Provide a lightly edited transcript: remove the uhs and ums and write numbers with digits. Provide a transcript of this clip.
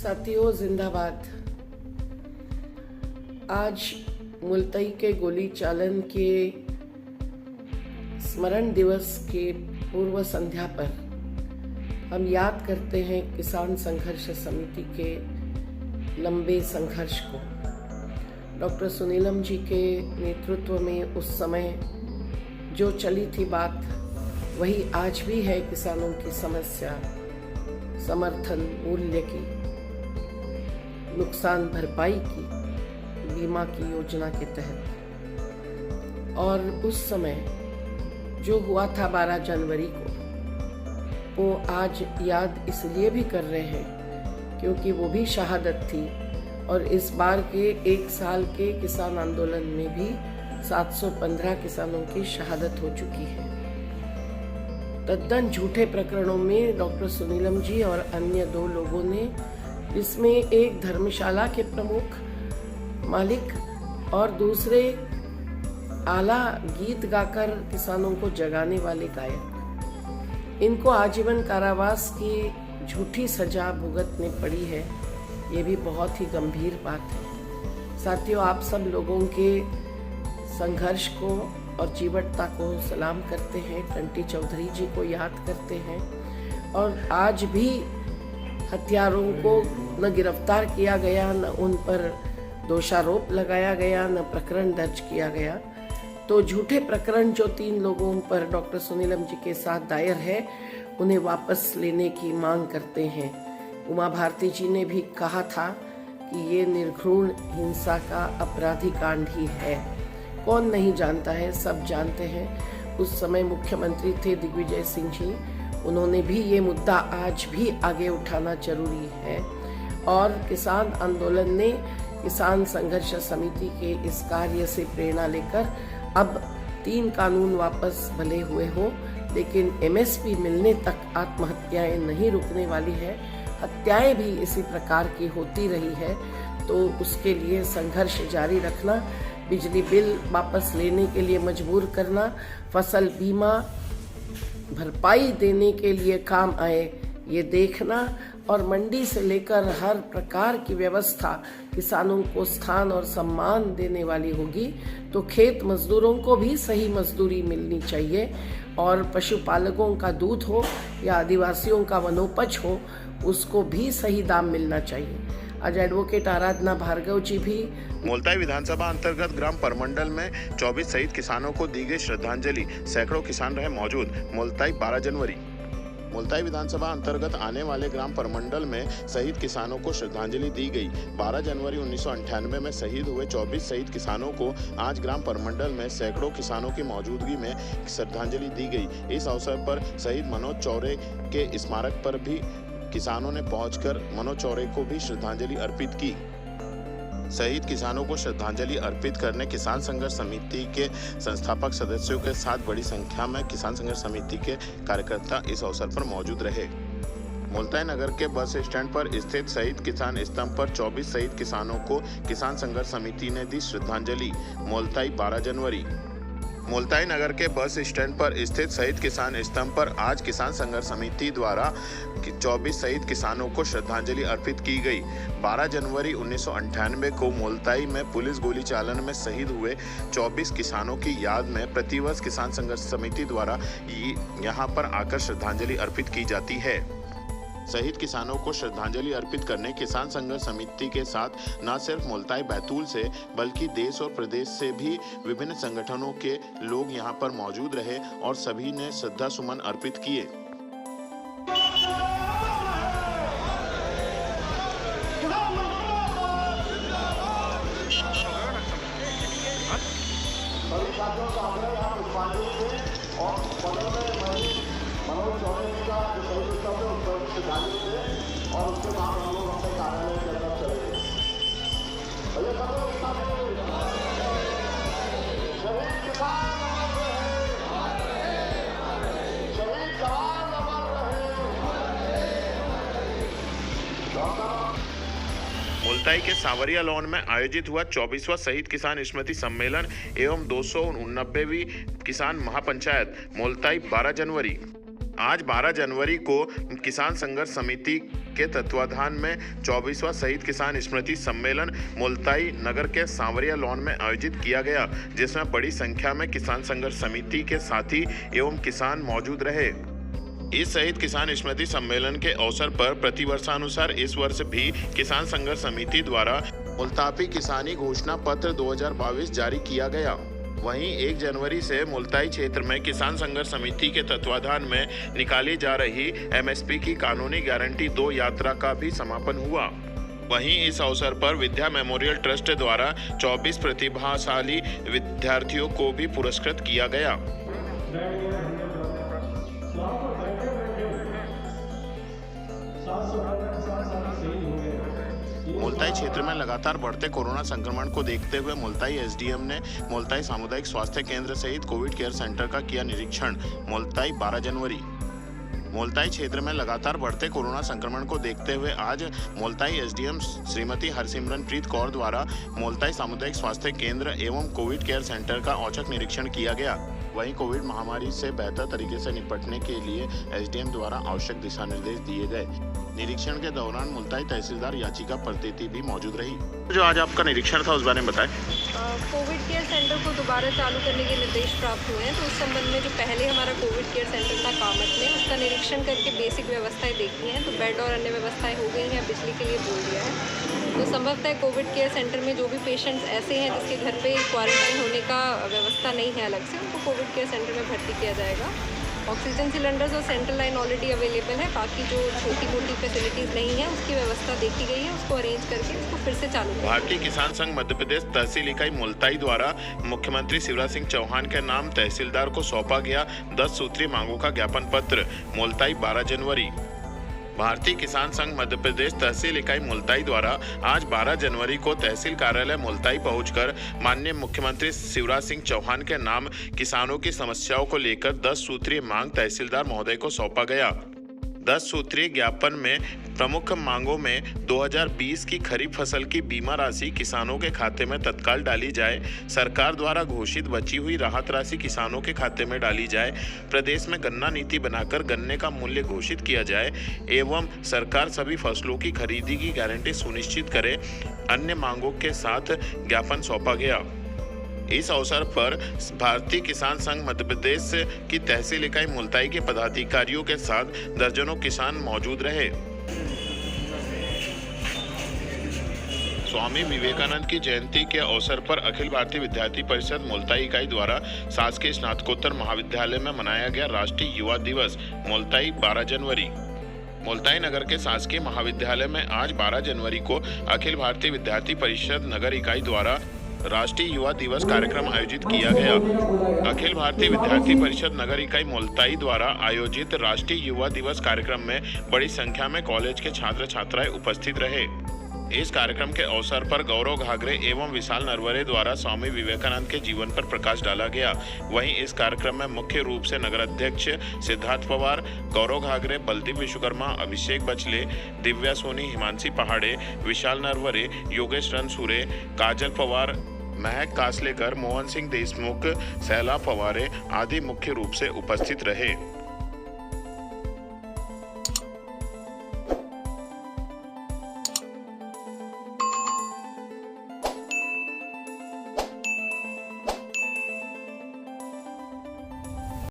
साथियों जिंदाबाद। आज मुल्तई के गोली चालन के स्मरण दिवस के पूर्व संध्या पर हम याद करते हैं किसान संघर्ष समिति के लंबे संघर्ष को। डॉक्टर सुनीलम जी के नेतृत्व में उस समय जो चली थी बात वही आज भी है। किसानों की समस्या, समर्थन मूल्य की, नुकसान भरपाई की, बीमा की योजना के तहत। और उस समय जो हुआ था 12 जनवरी को, वो आज याद इसलिए भी कर रहे हैं क्योंकि वो भी शहादत थी। और इस बार के 1 साल के किसान आंदोलन में भी 715 किसानों की शहादत हो चुकी है। तद्दन झूठे प्रकरणों में डॉक्टर सुनीलम जी और अन्य 2 लोगों ने, जिसमें एक धर्मशाला के प्रमुख मालिक और दूसरे आला गीत गाकर किसानों को जगाने वाले गायक, इनको आजीवन कारावास की झूठी सजा भुगतने पड़ी है। ये भी बहुत ही गंभीर बात है। साथियों, आप सब लोगों के संघर्ष को और जीवटता को सलाम करते हैं, टंटी चौधरी जी को याद करते हैं। और आज भी हत्यारों को न गिरफ्तार किया गया, न उन पर दोषारोप लगाया गया, न प्रकरण दर्ज किया गया। तो झूठे प्रकरण जो 3 लोगों पर डॉक्टर सुनीलम जी के साथ दायर है, उन्हें वापस लेने की मांग करते हैं। उमा भारती जी ने भी कहा था कि ये निर्घृण हिंसा का अपराधी कांड ही है। कौन नहीं जानता है, सब जानते हैं। उस समय मुख्यमंत्री थे दिग्विजय सिंह जी, उन्होंने भी ये मुद्दा आज भी आगे उठाना जरूरी है। और किसान आंदोलन ने किसान संघर्ष समिति के इस कार्य से प्रेरणा लेकर अब 3 कानून वापस भले हुए हो, लेकिन एमएसपी मिलने तक आत्महत्याएं नहीं रुकने वाली है। हत्याएं भी इसी प्रकार की होती रही है, तो उसके लिए संघर्ष जारी रखना, बिजली बिल वापस लेने के लिए मजबूर करना, फसल बीमा भरपाई देने के लिए काम आए ये देखना, और मंडी से लेकर हर प्रकार की व्यवस्था किसानों को स्थान और सम्मान देने वाली होगी। तो खेत मजदूरों को भी सही मजदूरी मिलनी चाहिए, और पशुपालकों का दूध हो या आदिवासियों का वनोपज हो, उसको भी सही दाम मिलना चाहिए। आज एडवोकेट आराधना भार्गव जी भी मुल्ताई विधानसभा अंतर्गत ग्राम परमंडल में 24 शहीद किसानों को दी गई श्रद्धांजलि। सैकड़ों किसान रहे मौजूद। मुल्ताई 12 जनवरी। मुल्ताई विधानसभा अंतर्गत आने वाले ग्राम परमंडल में शहीद किसानों को श्रद्धांजलि दी गई। 12 जनवरी 1998 में शहीद हुए 24 शहीद किसानों को आज ग्राम परमंडल में सैकड़ों किसानों की मौजूदगी में श्रद्धांजलि दी गई। इस अवसर पर शहीद मनोज चौरे के स्मारक पर भी किसानों ने पहुंचकर मनोज चौरे को भी श्रद्धांजलि अर्पित की। शहीद किसानों को श्रद्धांजलि अर्पित करने किसान संघर्ष समिति के संस्थापक सदस्यों के साथ बड़ी संख्या में किसान संघर्ष समिति के कार्यकर्ता इस अवसर पर मौजूद रहे। मुल्ताई नगर के बस स्टैंड पर स्थित शहीद किसान स्तंभ पर 24 शहीद किसानों को किसान संघर्ष समिति ने दी श्रद्धांजलि। मुल्ताई 12 जनवरी। मुल्ताई नगर के बस स्टैंड पर स्थित शहीद किसान स्तंभ पर आज किसान संघर्ष समिति द्वारा 24 शहीद किसानों को श्रद्धांजलि अर्पित की गई। 12 जनवरी 1998 को मुल्ताई में पुलिस गोली चालन में शहीद हुए 24 किसानों की याद में प्रतिवर्ष किसान संघर्ष समिति द्वारा यहां पर आकर श्रद्धांजलि अर्पित की जाती है। शहीद किसानों को श्रद्धांजलि अर्पित करने किसान संघर्ष समिति के साथ न सिर्फ मुल्ताई बैतूल से बल्कि देश और प्रदेश से भी विभिन्न संगठनों के लोग यहां पर मौजूद रहे और सभी ने श्रद्धा सुमन अर्पित किए। मनोज चौधरी का जो शहीद उत्सव है उस पर श्रद्धांजलि दें और उसके बाद हम लोग अपने कार्यालय की तरफ चले गए। भैया सब लोग इतना शहीद किसान अमर रहे, शहीद जवान अमर रहे। मुल्ताई के सांवरिया लॉन में आयोजित हुआ 24वां शहीद किसान स्मृति सम्मेलन एवं 289वीं किसान महापंचायत मुल्ताई 12 जनवरी। आज 12 जनवरी को किसान संघर्ष समिति के तत्वाधान में 24वां शहीद किसान स्मृति सम्मेलन मुल्ताई नगर के सांवरिया लॉन में आयोजित किया गया, जिसमें बड़ी संख्या में किसान संघर्ष समिति के साथी एवं किसान मौजूद रहे। इस शहीद किसान स्मृति सम्मेलन के अवसर पर प्रतिवर्षानुसार इस वर्ष भी किसान संघर्ष समिति द्वारा मुल्ताई किसानी घोषणा पत्र 2022 जारी किया गया। वहीं 1 जनवरी से मुल्ताई क्षेत्र में किसान संघर्ष समिति के तत्वाधान में निकाली जा रही एमएसपी की कानूनी गारंटी 2 यात्रा का भी समापन हुआ। वहीं इस अवसर पर विद्या मेमोरियल ट्रस्ट द्वारा 24 प्रतिभाशाली विद्यार्थियों को भी पुरस्कृत किया गया। मुल्ताई क्षेत्र में लगातार बढ़ते कोरोना संक्रमण को देखते हुए मुल्ताई एसडीएम ने मुल्ताई सामुदायिक स्वास्थ्य केंद्र सहित कोविड केयर सेंटर का किया निरीक्षण। मुल्ताई 12 जनवरी। मुल्ताई क्षेत्र में लगातार बढ़ते कोरोना संक्रमण को देखते हुए आज मुल्ताई एसडीएम श्रीमती हरसिमरनप्रीत कौर द्वारा मुल्ताई सामुदायिक स्वास्थ्य केंद्र एवं कोविड केयर सेंटर का औचक निरीक्षण किया गया। वहीं कोविड महामारी से बेहतर तरीके से निपटने के लिए एसडीएम द्वारा आवश्यक दिशा निर्देश दिए गए। निरीक्षण के दौरान मुल्ताई तहसीलदार याचिका प्रतिनिधि भी मौजूद रही। जो आज आपका निरीक्षण था उस बारे में बताएं। कोविड केयर सेंटर को दोबारा चालू करने के निर्देश प्राप्त हुए हैं, तो उस संबंध में जो पहले हमारा कोविड केयर सेंटर था कामत में, उसका निरीक्षण करके बेसिक व्यवस्थाएं देखी हैं। तो बेड और अन्य व्यवस्थाएं हो गई हैं, बिजली के लिए बोल दिया है। तो संभवतः कोविड केयर सेंटर में जो भी पेशेंट्स ऐसे हैं जिसके घर पे क्वारंटाइन होने का व्यवस्था नहीं है अलग से, उनको कोविड केयर सेंटर में भर्ती किया जाएगा। ऑक्सीजन सिलेंडर्स और सेंट्रल लाइन ऑलरेडी अवेलेबल है। बाकी जो छोटी मोटी फैसिलिटीज़ नहीं है उसकी व्यवस्था देखी गई है, उसको अरेंज करके उसको फिर से चालू किया। भारतीय किसान संघ मध्य प्रदेश तहसील इकाई मुल्ताई द्वारा मुख्यमंत्री शिवराज सिंह चौहान के नाम तहसीलदार को सौंपा गया 10 सूत्रीय मांगों का ज्ञापन पत्र। मुल्ताई 12 जनवरी। भारतीय किसान संघ मध्य प्रदेश तहसील इकाई मुल्ताई द्वारा आज 12 जनवरी को तहसील कार्यालय मुल्ताई पहुंचकर माननीय मुख्यमंत्री शिवराज सिंह चौहान के नाम किसानों की समस्याओं को लेकर 10 सूत्रीय मांग तहसीलदार महोदय को सौंपा गया। 10 सूत्रीय ज्ञापन में प्रमुख मांगों में 2020 की खरीफ फसल की बीमा राशि किसानों के खाते में तत्काल डाली जाए, सरकार द्वारा घोषित बची हुई राहत राशि किसानों के खाते में डाली जाए, प्रदेश में गन्ना नीति बनाकर गन्ने का मूल्य घोषित किया जाए एवं सरकार सभी फसलों की खरीदी की गारंटी सुनिश्चित करे। अन्य मांगों के साथ ज्ञापन सौंपा गया। इस अवसर पर भारतीय किसान संघ मध्य प्रदेश की तहसील इकाई मुल्ताई के पदाधिकारियों के साथ दर्जनों किसान मौजूद रहे। स्वामी विवेकानंद की जयंती के अवसर पर अखिल भारतीय विद्यार्थी परिषद मुल्ताई इकाई द्वारा शासकीय स्नातकोत्तर महाविद्यालय में मनाया गया राष्ट्रीय युवा दिवस। मुल्ताई 12 जनवरी। मुल्ताई नगर के शासकीय महाविद्यालय में आज 12 जनवरी को अखिल भारतीय विद्यार्थी परिषद नगर इकाई द्वारा राष्ट्रीय युवा दिवस कार्यक्रम आयोजित किया गया। अखिल भारतीय विद्यार्थी परिषद नगर इकाई मुल्ताई द्वारा आयोजित राष्ट्रीय युवा दिवस कार्यक्रम में बड़ी संख्या में कॉलेज के छात्र छात्राएं उपस्थित रहे। इस कार्यक्रम के अवसर पर गौरव घाघरे एवं विशाल नरवरे द्वारा स्वामी विवेकानंद के जीवन पर प्रकाश डाला गया। वहीं इस कार्यक्रम में मुख्य रूप से नगर अध्यक्ष सिद्धार्थ पवार, गौरव घाघरे, बलदीप विश्वकर्मा, अभिषेक बचले, दिव्या सोनी, हिमांशी पहाड़े, विशाल नरवरे, योगेश रणसूरे, काजल पवार, महक कासलेकर, मोहन सिंह देशमुख, सैला पवारे आदि मुख्य रूप से उपस्थित रहे।